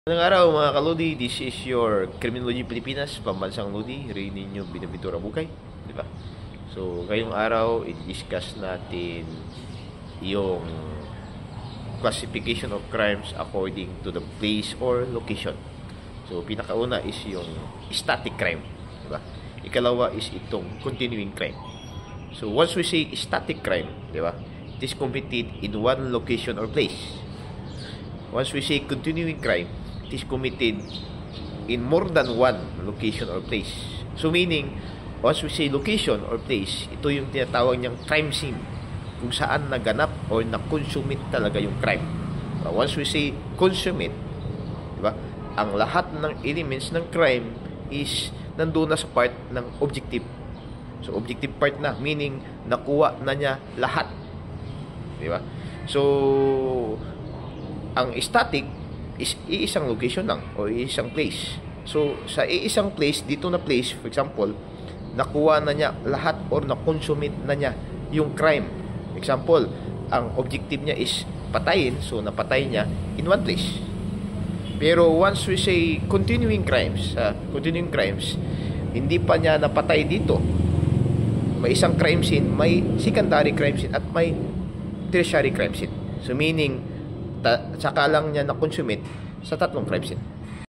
Magandang araw mga kalodi, this is your Criminology Pilipinas, pambansang lodi, rin ninyo Binaventura Bukay, di ba? So, ngayong araw, i-discuss natin yung classification of crimes according to the place or location. So, pinakauna is yung static crime, di ba? Ikalawa is itong continuing crime. So, once we say static crime, di ba? It is committed in one location or place. Once we say continuing crime, is committed in more than one location or place. So meaning, once we say location or place, ito yung tinatawag niyang crime scene, kung saan naganap or na-consummate talaga yung crime. Once we say consummate, diba? Ang lahat ng elements ng crime is nandoon na sa part ng objective. So objective part na, meaning nakuha na niya lahat. Diba? So ang static is iisang location lang o iisang place. So, sa iisang place, dito na place, for example, nakuha na niya lahat or na-consummate na niya yung crime. Example, ang objective niya is patayin, so napatay niya in one place. Pero once we say continuing crimes, hindi pa niya napatay dito. May isang crime scene, may secondary crime scene, at may tertiary crime scene. So, meaning, saka lang niya na-consummate sa tatlong crime scene.